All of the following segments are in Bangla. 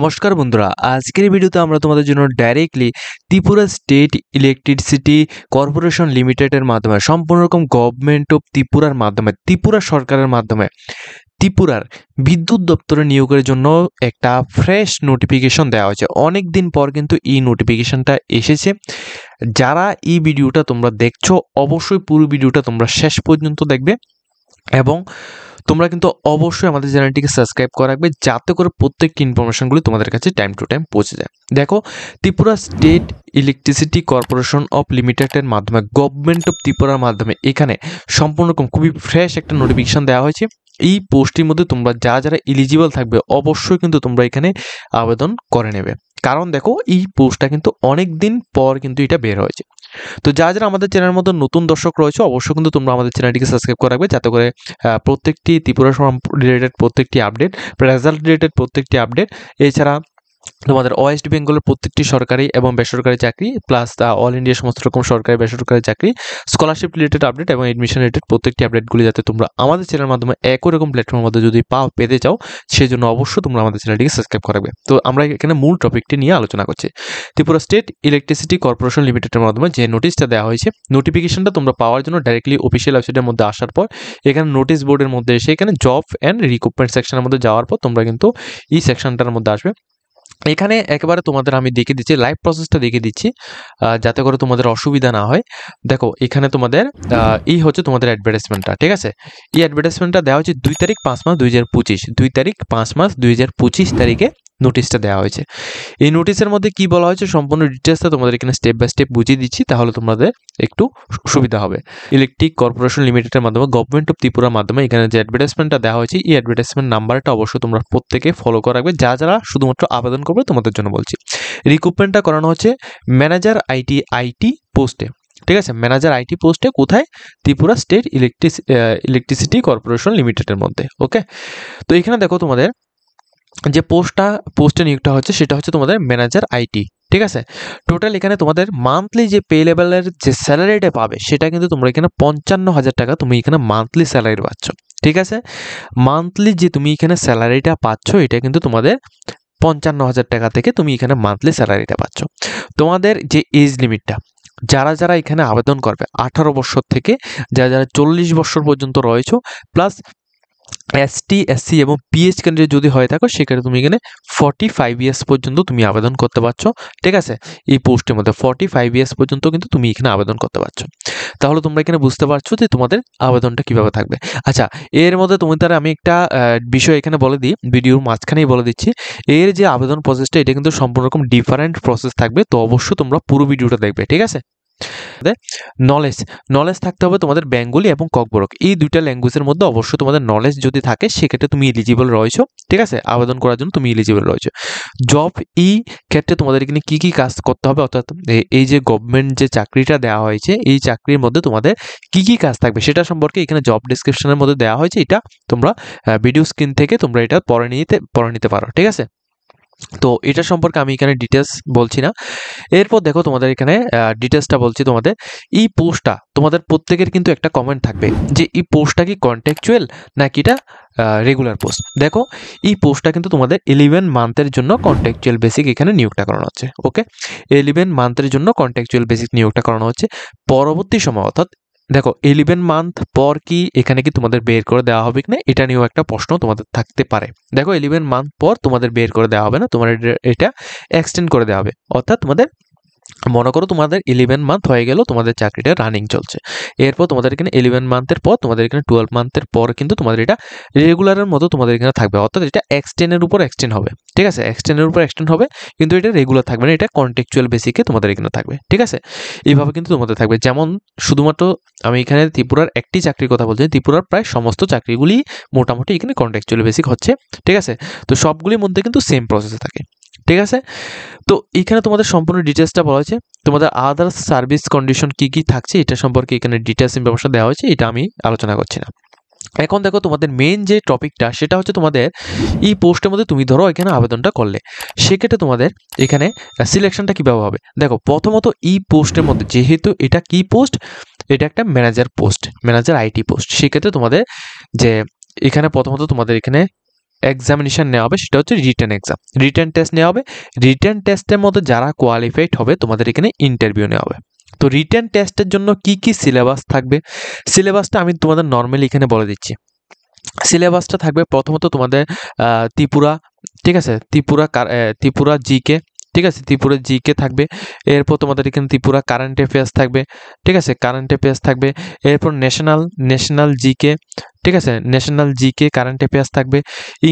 নমস্কার বন্ধুরা, আজকের ভিডিওতে আমরা তোমাদের জন্য directly Tripura state electricity corporation লিমিটেডের মাধ্যমে সম্পূর্ণ রকম গভর্নমেন্ট অফ ত্রিপুরার মাধ্যমে ত্রিপুরা সরকারের মাধ্যমে ত্রিপুরার বিদ্যুৎ দপ্তরে নিয়োগের জন্য একটা ফ্রেশ নোটিফিকেশন দেওয়া হয়েছে। অনেক দিন পর কিন্তু এই নোটিফিকেশনটা এসেছে। যারা এই ভিডিওটা তোমরা দেখছো অবশ্যই পুরো ভিডিওটা তোমরা শেষ পর্যন্ত দেখবে এবং তোমরা কিন্তু অবশ্যই আমাদের চ্যানেলটিকে সাবস্ক্রাইব করে রাখবে যাতে করে প্রত্যেকটি ইনফরমেশনগুলি তোমাদের কাছে টাইম টু টাইম পৌঁছে যায়। দেখো, Tripura state electricity corporation of লিমিটেডের মাধ্যমে গভর্নমেন্ট অফ ত্রিপুরার মাধ্যমে এখানে সম্পূর্ণ রকম খুবই ফ্রেশ একটা নোটিফিকেশন দেওয়া হয়েছে। এই পোস্টটির মধ্যে তোমরা যারা এলিজিবল থাকবে অবশ্যই কিন্তু তোমরা এখানে আবেদন করে নেবে, কারণ দেখো এই পোস্টটা কিন্তু অনেক দিন পর কিন্তু এটা বের হয়েছে। তো যারা আমাদের চ্যানেলের মধ্যে নতুন দর্শক রয়েছে অবশ্যই কিন্তু তোমরা আমাদের চ্যানেলটিকে সাবস্ক্রাইব করে রাখবে যাতে করে প্রত্যেকটি ত্রিপুরা রিলেটেড প্রত্যেকটি আপডেট, রেজাল্ট রিলেটেড প্রত্যেকটি আপডেট, এছাড়া তোমাদের ওয়েস্ট বেঙ্গলের প্রত্যেকটি সরকারি এবং বেসরকারি চাকরি প্লাস অল ইন্ডিয়া সমস্ত রকম সরকারি বেসরকারি চাকরি, স্কলারশিপ রিলেটেড আপডেট এবং এডমিশন রিলেটেড প্রত্যেকটি আপডেটগুলি যাতে তোমরা আমাদের চ্যানেলের মাধ্যমে একই রকম প্ল্যাটফর্মের মধ্যে যদি পেতে চাও সেই জন্য অবশ্যই তোমরা আমাদের চ্যানেলটিকে সাবস্ক্রাইব করবে। তো আমরা এখানে মূল টপিকটি নিয়ে আলোচনা করছি। ত্রিপুরা স্টেট ইলেকট্রিসিটি কর্পোরেশন লিমিটেডের মাধ্যমে যে নোটিশটা দেওয়া হয়েছে, নোটিফিকেশনটা তোমরা পাওয়ার জন্য ডাইরেক্টলি অফিসিয়াল ওয়েবসাইটের মধ্যে আসার পর এখানে নোটিশ বোর্ডের মধ্যে এসে এখানে জব অ্যান্ড রিক্রুটমেন্ট সেকশনের মধ্যে যাওয়ার পর তোমরা কিন্তু এই সেকশনটার মধ্যে আসবে। এখানে একেবারে তোমাদের আমি দেখিয়ে দিচ্ছি, লাইভ প্রসেসটা দেখিয়ে দিচ্ছি যাতে করে তোমাদের অসুবিধা না হয়। দেখো, এখানে তোমাদের এই হচ্ছে তোমাদের অ্যাডভার্টাইজমেন্টটা, ঠিক আছে। এই অ্যাডভার্টাইজমেন্টটা দেওয়া হচ্ছে 2 তারিখ 5 মাস 2025, 2 তারিখ 5 মাস 2025 তারিখে নোটিশটা দেওয়া হয়েছে। এই নোটিশের মধ্যে কি বলা হয়েছে সম্পূর্ণ ডিটেলসটা তোমাদের এখানে স্টেপ বাই স্টেপ বুঝিয়ে দিচ্ছি, তাহলে তোমাদের একটু সুবিধা হবে। ইলেকট্রিক কর্পোরেশন লিমিটেডের মাধ্যমে গভর্নমেন্ট অফ ত্রিপুরার মাধ্যমে এখানে যে অ্যাডভার্টাইজমেন্টটা দেওয়া হয়েছে এই অ্যাডভার্টাইজমেন্ট নাম্বারটা অবশ্যই তোমরা প্রত্যেকে ফলো করে রাখবে, যারা শুধুমাত্র আবেদন করবে তোমাদের জন্য বলছি। রিক্রুটমেন্টটা করানো হচ্ছে ম্যানেজার আইটি পোস্টে, ঠিক আছে। ম্যানেজার আইটি পোস্টে কোথায়? ত্রিপুরা স্টেট ইলেকট্রিসিটি কর্পোরেশন লিমিটেডের মধ্যে। ওকে, তো এখানে দেখো তোমাদের যে পোস্টে নিয়োগটা হচ্ছে সেটা হচ্ছে তোমাদের ম্যানেজার আইটি, ঠিক আছে। টোটাল এখানে তোমাদের মান্থলি যে পে লেভেলের যে স্যালারিটা পাবে সেটা কিন্তু তোমরা এখানে 55,000 টাকা তুমি এখানে মান্থলি স্যালারি পাচ্ছ, ঠিক আছে। মান্থলি যে তুমি এখানে স্যালারিটা পাচ্ছ এটা কিন্তু তোমাদের 55,000 টাকা থেকে তুমি এখানে মান্থলি স্যালারিটা পাচ্ছ। তোমাদের যে এজ লিমিটটা, যারা এখানে আবেদন করবে 18 বছর থেকে যারা 40 বছর পর্যন্ত রয়েছে, প্লাস এসটি এসসি এবং পিএইচ ক্যান্ডিডেট যদি হয়ে থাকো সেক্ষেত্রে তুমি এখানে 45 ইয়ার্স পর্যন্ত তুমি আবেদন করতে পারছো, ঠিক আছে। এই পোস্টের মধ্যে 45 ইয়ার্স পর্যন্ত কিন্তু তুমি এখানে আবেদন করতে পারছো। তাহলে তোমরা এখানে বুঝতে পারছো যে তোমাদের আবেদনটা কিভাবে থাকবে। আচ্ছা, এর মধ্যে তোমাদের আমি একটা বিষয় এখানে বলে দিই, ভিডিওর মাঝখানেই বলে দিচ্ছি, এর যে আবেদন প্রসেসটা এটা কিন্তু সম্পূর্ণ রকম ডিফারেন্ট প্রসেস থাকবে, তো অবশ্যই তোমরা পুরো ভিডিওটা দেখবে, ঠিক আছে। নলেজ থাকতে হবে তোমাদের বেঙ্গলি এবং ককবরক, এই দুইটা ল্যাঙ্গুয়েজের মধ্যে অবশ্যই তোমাদের নলেজ যদি থাকে সেক্ষেত্রে তুমি এলিজিবল রয়েছো, ঠিক আছে। আবেদন করার জন্য তুমি এলিজিবল রয়েছো। জব এই ক্ষেত্রে তোমাদের এখানে কি কাজ করতে হবে, অর্থাৎ এই যে গভর্নমেন্ট যে চাকরিটা দেওয়া হয়েছে এই চাকরির মধ্যে তোমাদের কি কাজ থাকবে সেটা সম্পর্কে এখানে জব ডেসক্রিপশনের মধ্যে দেওয়া হয়েছে। এটা তোমরা ভিডিও স্ক্রিন থেকে তোমরা এটা পড়ে নিতে পারো, ঠিক আছে। তো এটা সম্পর্কে আমি এখানে ডিটেলস বলছি না। এরপর দেখো তোমাদের এখানে ডিটেলসটা বলছি। তোমাদের এই পোস্টটা তোমাদের প্রত্যেকের কিন্তু একটা কমেন্ট থাকবে যে এই পোস্টটা কি কন্ট্রাকচুয়াল নাকি এটা রেগুলার পোস্ট। দেখো, এই পোস্টটা কিন্তু তোমাদের 11 মান্থের জন্য কন্ট্রাকচুয়াল বেসিক এখানে নিয়োগটা করানো হচ্ছে। ওকে, 11 মান্থের জন্য কন্ট্রাকচুয়াল বেসিক নিয়োগটা করানো হচ্ছে। পরবর্তী সময় অর্থাৎ দেখো 11 মান্থ পর কি এখানে কি তোমাদের বের করে দেওয়া হবে কিনা এটা নিয়েও একটা প্রশ্ন তোমাদের থাকতে পারে। দেখো, 11 মান্থ পর তোমাদের বের করে দেওয়া হবে না, তোমাদের এটা এক্সটেন্ড করে দেওয়া হবে। অর্থাৎ তোমাদের মনে করো তোমাদের 11 মান্থ হয়ে গেল তোমাদের চাকরিটা রানিং চলছে, এরপর তোমাদের এখানে 11 মান্থের পর তোমাদের এখানে 12 মান্থের পর কিন্তু তোমাদের এটা রেগুলারের মতো তোমাদের এখানে থাকবে, অর্থাৎ এটা এক্সটেন্ডের উপর এক্সটেন্ড হবে, ঠিক আছে। এক্সটেন্ডের উপর এক্সটেন্ড হবে কিন্তু এটা রেগুলার থাকবে না, এটা কন্ট্রাকচুয়াল বেসিকে তোমাদের এখানে থাকবে, ঠিক আছে। এইভাবে কিন্তু তোমাদের থাকবে। যেমন শুধুমাত্র আমি এখানে ত্রিপুরার একটি চাকরির কথা বলছি, ত্রিপুরার প্রায় সমস্ত চাকরিগুলি মোটামুটি এখানে কন্ট্রাকচুয়াল বেসিক হচ্ছে, ঠিক আছে। তো সবগুলির মধ্যে কিন্তু সেম প্রসেসে থাকে, ঠিক আছে। তো এখানে তোমাদের সম্পূর্ণ ডিটেলসটা বলা হয়েছে। তোমাদের আদার্স সার্ভিস কন্ডিশন কি থাকছে এটা সম্পর্কে এখানে ডিটেলস ইনফরমেশন দেওয়া হয়েছে, এটা আমি আলোচনা করছি না। এখন দেখো তোমাদের মেইন যে টপিকটা সেটা হচ্ছে তোমাদের এই পোস্টের মধ্যে তুমি ধরো এখানে আবেদনটা করলে সেক্ষেত্রে তোমাদের এখানে সিলেকশনটা কীভাবে হবে। দেখো, প্রথমত এই পোস্টের মধ্যে যেহেতু এটা কি পোস্ট, এটা একটা manager post, manager IT post, সেক্ষেত্রে তোমাদের যে এখানে প্রথমত তোমাদের এখানে এক্সামিনেশন নেওয়া হবে, সেটা হচ্ছে রিটেন এক্সাম। রিটেন টেস্ট নেওয়া হবে, রিটেন টেস্টের মধ্যে যারা কোয়ালিফাইড হবে তোমাদের এখানে ইন্টারভিউ নেওয়া হবে। তো রিটেন টেস্টের জন্য কি কি সিলেবাস থাকবে, সিলেবাসটা আমি তোমাদের নর্মালি এখানে বলে দিচ্ছি। সিলেবাসটা থাকবে প্রথমত তোমাদের ত্রিপুরা, ঠিক আছে, ত্রিপুরা জিকে, ঠিক আছে, ত্রিপুরা জিকে থাকবে। এরপর তোমাদের এখানে ত্রিপুরা কারেন্ট অ্যাফেয়ার্স থাকবে, ঠিক আছে, কারেন্ট অ্যাফেয়ার্স থাকবে। এরপর ন্যাশনাল জিকে, ঠিক আছে, ন্যাশনাল জিকে কারেন্ট অ্যাফেয়ার্স থাকবে।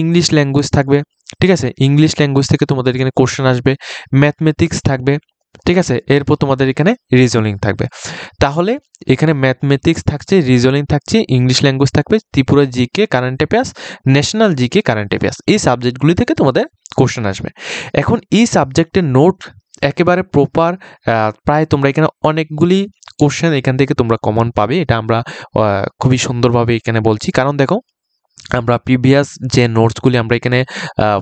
ইংলিশ ল্যাঙ্গুয়েজ থাকবে, ঠিক আছে, ইংলিশ ল্যাঙ্গুয়েজ থেকে তোমাদের এখানে কোশ্চেন আসবে। ম্যাথমেটিক্স থাকবে, ঠিক আছে। এরপর তোমাদের এখানে রিজনিং থাকবে। তাহলে এখানে ম্যাথমেটিক্স থাকছে, রিজনিং থাকছে, ইংলিশ ল্যাঙ্গুয়েজ থাকবে, Tripura GK current affairs, national GK current affairs, এই সাবজেক্টগুলি থেকে তোমাদের কোশ্চেন আসবে। এখন এই সাবজেক্টের নোট একেবারে প্রপার, প্রায় তোমরা এখানে অনেকগুলি কোশ্চেন এখান থেকে তোমরা কমন পাবে, এটা আমরা খুবই সুন্দরভাবে এখানে বলছি। কারণ দেখো, আমরা প্রিভিয়াস যে নোটসগুলি আমরা এখানে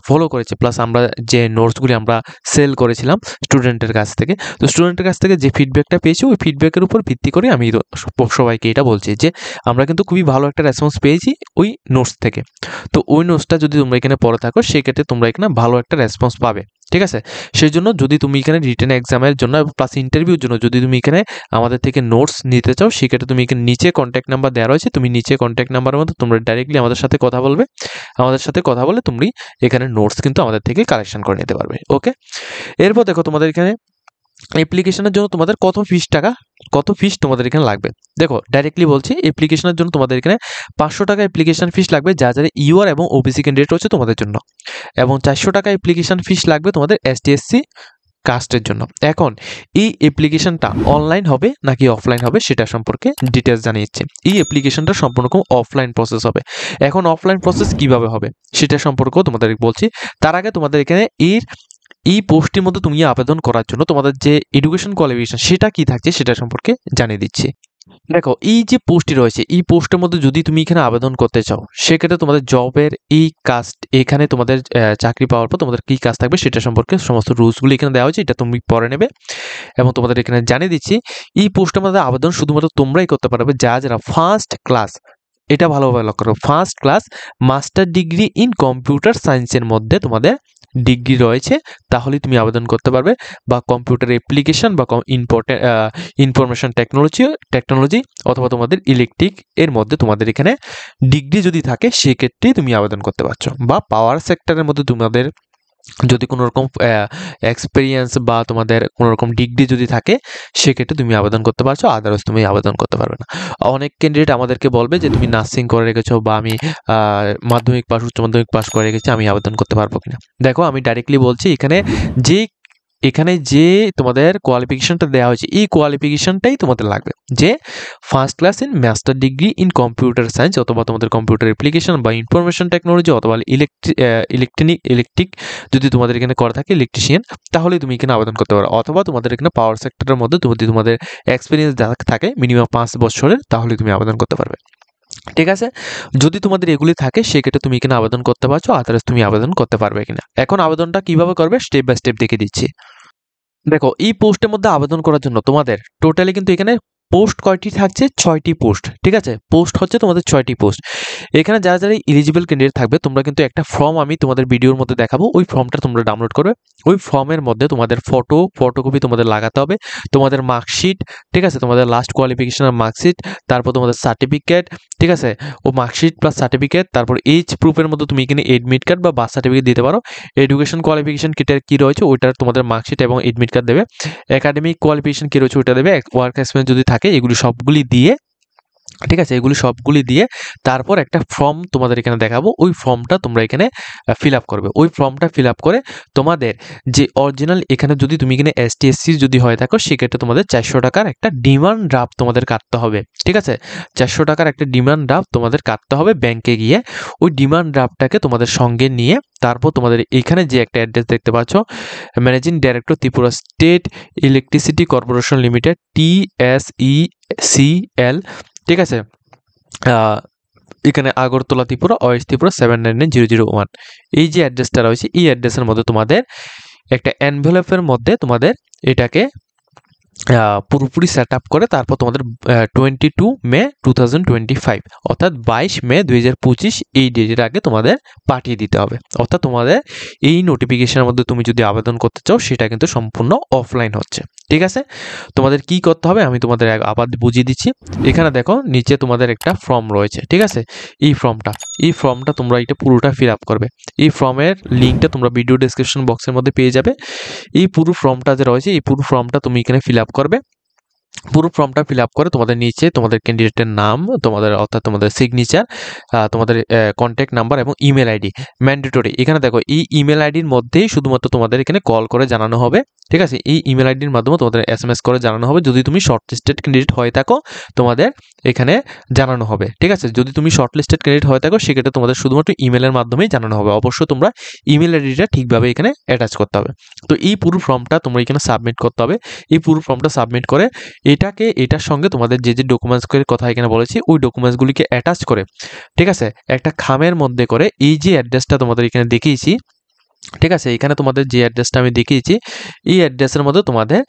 ফলো করেছি, প্লাস আমরা যে নোটসগুলি আমরা সেল করেছিলাম স্টুডেন্টের কাছ থেকে, তো স্টুডেন্টের কাছ থেকে যে ফিডব্যাকটা পেয়েছি ওই ফিডব্যাকের উপর ভিত্তি করে আমি সবাইকে এটা বলছি যে আমরা কিন্তু খুবই ভালো একটা রেসপন্স পেয়েছি ওই নোটস থেকে। তো ওই নোটসটা যদি তোমরা এখানে পড়ে থাকো, সেক্ষেত্রে তোমরা এখানে ভালো একটা রেসপন্স পাবে, ঠিক আছে। সেই জন্য যদি তুমি এখানে রিটেন এক্সামের জন্য প্লাস ইন্টারভিউর জন্য যদি তুমি এখানে আমাদের থেকে নোটস নিতে চাও, সেক্ষেত্রে তুমি এখানে নিচে কন্ট্যাক্ট নাম্বার দেওয়া রয়েছে, তুমি নিচে কন্ট্যাক্ট নাম্বারের মধ্যে তোমরা ডাইরেক্টলি আমাদের সাথে কথা বলবে, আমাদের সাথে কথা বলে তুমি এখানে নোটস কিন্তু আমাদের থেকে কালেকশন করে নিতে পারবে। ওকে, এরপর দেখো তোমাদের এখানে অ্যাপ্লিকেশনের জন্য তোমাদের কত ফিস তোমাদের এখানে লাগবে। দেখো ডাইরেক্টলি বলছি, অ্যাপ্লিকেশনের জন্য তোমাদের এখানে 500 টাকা অ্যাপ্লিকেশন ফিস লাগবে যা যারা ইউআর এবং ওবিসি ক্যান্ডিডেট রয়েছে তোমাদের জন্য, এবং 400 টাকা অ্যাপ্লিকেশন ফিস লাগবে তোমাদের এসটি এসসি কাস্টের জন্য। এখন এই অ্যাপ্লিকেশনটা অনলাইন হবে নাকি অফলাইন হবে সেটা সম্পর্কে ডিটেলস জানিয়েছি। এই অ্যাপ্লিকেশনটা সম্পূর্ণ অফলাইন প্রসেস হবে। এখন অফলাইন প্রসেস কিভাবে হবে সেটা সম্পর্কেও তোমাদের বলছি। তার আগে তোমাদের এখানে এই পোস্টের মধ্যে তুমি আবেদন করার জন্য তোমাদের যে এডুকেশন কোয়ালিফিকেশন সেটা কি থাকছে সেটা সম্পর্কে জানিয়ে দিচ্ছি। দেখো, এই যে পোস্টটি রয়েছে, এই পোস্টের মধ্যে যদি তুমি এখানে আবেদন করতে চাও, সেক্ষেত্রে তোমাদের জবের এই কাজ, এখানে তোমাদের চাকরি পাওয়ার পর তোমাদের কী কাজ থাকবে সেটা সম্পর্কে সমস্ত রুলসগুলো এখানে দেওয়া হয়েছে, এটা তুমি পড়ে নেবে। এবং তোমাদের এখানে জানিয়ে দিচ্ছি, এই পোস্টের মধ্যে আবেদন শুধুমাত্র তোমরাই করতে পারবে যারা ফার্স্ট ক্লাস, এটা ভালোভাবে লক্ষ্য করো, first class master degree in computer সায়েন্সের মধ্যে তোমাদের ডিগ্রি রয়েছে, তাহলেই তুমি আবেদন করতে পারবে। বা কম্পিউটার অ্যাপ্লিকেশন বা ইনফরমেশন টেকনোলজি অথবা তোমাদের ইলেকট্রিক এর মধ্যে তোমাদের এখানে ডিগ্রি যদি থাকে সেক্ষেত্রেই তুমি আবেদন করতে পারছো। বা পাওয়ার সেক্টরের মধ্যে তোমাদের যদি কোনো রকম এক্সপিরিয়েন্স বা তোমাদের কোনো রকম ডিগ্রি যদি থাকে সেক্ষেত্রে তুমি আবেদন করতে পারছো, আদারওয়াইজ তুমি আবেদন করতে পারবে না। অনেক ক্যান্ডিডেট আমাদেরকে বলবে যে তুমি নার্সিং করে রেখেছো বা আমি মাধ্যমিক পাস উচ্চ মাধ্যমিক পাস করে রেখেছি, আমি আবেদন করতে পারবো কিনা। দেখো, আমি ডাইরেক্টলি বলছি, এখানে যে তোমাদের কোয়ালিফিকেশনটা দেওয়া হয়েছে এই কোয়ালিফিকেশনটাই তোমাদের লাগবে, যে first class in master degree in computer science অথবা তোমাদের কম্পিউটার অ্যাপ্লিকেশন বা ইনফরমেশন টেকনোলজি অথবা ইলেকট্রিক যদি তোমাদের এখানে করা থাকে ইলেকট্রিশিয়ান, তাহলে তুমি এখানে আবেদন করতে পারো। অথবা তোমাদের এখানে পাওয়ার সেক্টরের মধ্যে তোমাদের এক্সপিরিয়েন্স থাকে মিনিমাম 5 বছরের, তাহলে তুমি আবেদন করতে পারবে, ঠিক আছে। যদি তোমাদের এগুলি থাকে সেক্ষেত্রে তুমি এখানে আবেদন করতে পারছো, আদারওয়াইজ তুমি আবেদন করতে পারবে কিনা। এখন আবেদনটা কিভাবে করবে স্টেপ বাই স্টেপ দেখে দিচ্ছি। দেখো, এই পোস্টের মধ্যে আবেদন করার জন্য তোমাদের টোটালি কিন্তু এখানে পোস্ট কয়টি থাকছে, 6টি পোস্ট, ঠিক আছে। পোস্ট হচ্ছে তোমাদের 6টি পোস্ট। এখানে যারা এলিজিবল ক্যান্ডিডেট থাকবে তোমরা কিন্তু একটা ফর্ম আমি তোমাদের ভিডিওর মধ্যে দেখাবো, ওই ফর্মটা তোমরা ডাউনলোড করবে। ওই ফর্মের মধ্যে তোমাদের ফটোকপি তোমাদের লাগাতে হবে, তোমাদের মার্কশিট, ঠিক আছে, তোমাদের লাস্ট কোয়ালিফিকেশনের মার্কশিট, তারপর তোমাদের সার্টিফিকেট, ঠিক আছে, ও মার্কশিট প্লাস সার্টিফিকেট, তারপর এজ প্রুফের মধ্যে তুমি এখানে এডমিট কার্ড বা বার্থ সার্টিফিকেট দিতে পারো। এডুকেশন কোয়ালিফিকেশন কি রয়েছে ওইটার তোমাদের মার্কশিট এবং এডমিট কার্ড দেবে। একাডেমিক কোয়ালিফিকেশন কি রয়েছে ওইটা দেবে। ওয়ার্ক এক্সপিরিয়েন্স যদি থাকে এগুলি সবগুলি দিয়ে, ঠিক আছে, এগুলি সবগুলি দিয়ে তারপর একটা ফর্ম তোমাদের এখানে দেখাবো, ওই ফর্মটা তোমরা এখানে ফিল আপ করবে। ওই ফর্মটা ফিল আপ করে তোমাদের যে অরিজিনাল, এখানে যদি তুমি এখানে এসটি এসসি যদি হয়ে থাকো সেক্ষেত্রে তোমাদের 400 টাকার একটা ডিমান্ড ড্রাফট তোমাদের কাটতে হবে, ঠিক আছে। 400 টাকার একটা ডিমান্ড ড্রাফট তোমাদের কাটতে হবে ব্যাংকে গিয়ে। ওই ডিমান্ড ড্রাফটটাকে তোমাদের সঙ্গে নিয়ে তারপর তোমাদের এখানে যে একটা অ্যাড্রেস দেখতে পাচ্ছ, managing director Tripura state electricity corporation limited TSECL, ঠিক আছে, এখানে আগরতলা ত্রিপুরা ওয়েস্ট ত্রিপুরা 799001, এই যে অ্যাড্রেসটা রয়েছে এই অ্যাড্রেসের মধ্যে তোমাদের একটা এনভেলপের মধ্যে তোমাদের এটাকে পুরোপুরি সেট আপ করে তারপর তোমাদের 22 মে 2025 অর্থাৎ 22 মে 2025 এই ডেটের আগে তোমাদের পাঠিয়ে দিতে হবে। অর্থাৎ তোমাদের এই নোটিফিকেশনের মধ্যে তুমি যদি আবেদন করতে চাও সেটা কিন্তু সম্পূর্ণ অফলাইন হচ্ছে। ঠিক আছে, তোমাদের কি করতে হবে আমি তোমাদের আবার বুঝিয়ে দিচ্ছি। এখানে দেখো নিচে তোমাদের একটা ফর্ম রয়েছে, ঠিক আছে, এই ফর্মটা তোমরা এটা পুরোটা ফিল আপ করবে। এই ফর্মের লিঙ্কটা তোমরা ভিডিও ডেসক্রিপশন বক্সের মধ্যে পেয়ে যাবে। এই পুরো ফর্মটা যে রয়েছে এই পুরো ফর্মটা তুমি এখানে ফিল আপ করবে। পুরো ফর্মটা ফিল আপ করে তোমাদের নিচে তোমাদের ক্যান্ডিডেটের নাম, তোমাদের অর্থাৎ তোমাদের সিগনেচার, তোমাদের কন্ট্যাক্ট নাম্বার এবং ইমেল আইডি ম্যান্ডেটরি। এখানে দেখো এই ইমেল আইডির মধ্যেই শুধুমাত্র তোমাদের এখানে কল করে জানানো হবে। ঠিক আছে, এই ইমেল আইডির মাধ্যমে তোমাদের SMS করে জানানো হবে। যদি তুমি শর্টলিস্টেড ক্যান্ডিডেট হয়ে থাকো তোমাদের এখানে জানানো হবে। ঠিক আছে, যদি তুমি শর্টলিস্টেড ক্যান্ডিডেট হয়ে থাকো সেক্ষেত্রে তোমাদের শুধুমাত্র ইমেলের মাধ্যমেই জানানো হবে। অবশ্যই তোমরা ইমেল আইডিটা ঠিকভাবে এখানে অ্যাটাচ করতে হবে। তো এই পুরো ফর্মটা তোমরা এখানে সাবমিট করতে হবে। এই পুরো ফর্মটা সাবমিট করে এটার সঙ্গে তোমাদের যে ডকুমেন্টসের কথা এখানে বলেছি ওই ডকুমেন্টসগুলিকে অ্যাটাচ করে, ঠিক আছে, একটা খামের মধ্যে করে এই যে অ্যাড্রেসটা তোমাদের এখানে দেখিয়েছি, ঠিক আছে, এখানে তোমাদের যে অ্যাড্রেসটা আমি দেখিয়েছি এই অ্যাড্রেসের মধ্যে তোমাদের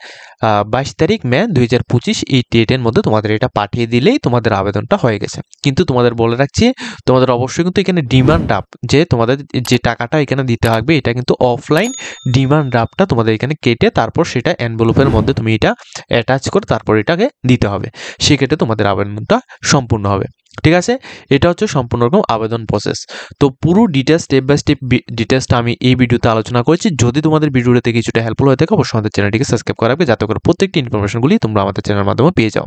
22 তারিখ মে 2025 এই ডেটের মধ্যে তোমাদের এটা পাঠিয়ে দিলেই তোমাদের আবেদনটা হয়ে গেছে। কিন্তু তোমাদের বলে রাখছি তোমাদের অবশ্যই কিন্তু এখানে ডিমান্ড ড্রাফট যে তোমাদের যে টাকাটা এখানে দিতে হবে এটা কিন্তু অফলাইন ডিমান্ড ড্রাফটটা তোমাদের এখানে কেটে তারপর সেটা এনভেলপের মধ্যে তুমি এটা অ্যাটাচ করে তারপর এটাকে দিতে হবে। সেক্ষেত্রে তোমাদের আবেদনটা সম্পূর্ণ হবে। ঠিক আছে, এটা হচ্ছে সম্পূর্ণ রকম আবেদন প্রসেস। তো পুরো ডিটেলস স্টেপ বাই স্টেপ ডিটেলসটা আমি এই ভিডিওতে আলোচনা করেছি। যদি তোমাদের ভিডিওতে কিছুটা হেল্পফুল হয়ে থাকে অবশ্যই আমাদের চ্যানেলটিকে সাবস্ক্রাইব করা রাখবে যাতে করে প্রত্যেকটি ইনফরমেশনগুলি তোমরা আমাদের চ্যানেলের মাধ্যমে পেয়ে যাও।